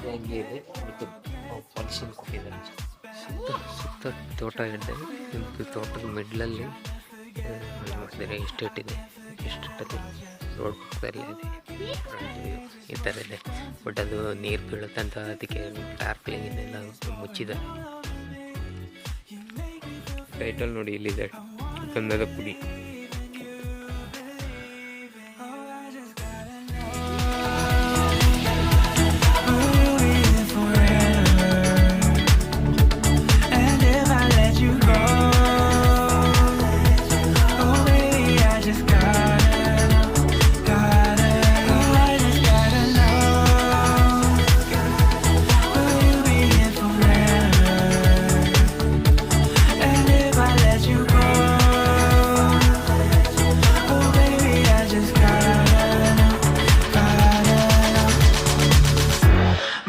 ಹಂಗೆ ಇದೆ ಮತ್ತು ಪಾಲಿಶಿಂಗ್ ಕೊಟ್ಟಿದ್ದಾರೆ. ಸುತ್ತ ತೋಟ ಇದೆ. ಇದು ತೋಟದ ಮಿಡ್ಲಲ್ಲಿ ನೋಡಿದರೆ ಎಸ್ಟೇಟ್ ಇದೆ. ಎಸ್ಟೇಟಲ್ಲಿ ರೋಡ್ ಪಕ್ಕದಲ್ಲೇ ಇದೆ. ಈ ಥರ ಇದೆ. ಬಟ್ ಅದು ನೀರು ಬೀಳುತ್ತಂತ ಅದಕ್ಕೆ ಟಾರ್ಪ್ಲಿಂಗನ್ನೆಲ್ಲ ಮುಚ್ಚಿದ್ದಾರೆ. ಟೈಟಲ್ ನೋಡಿ, ಇಲ್ಲಿದೆ ಗಂಧದ ಪುಡಿ.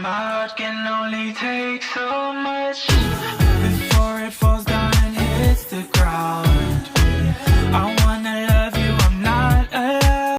My heart can only take so much.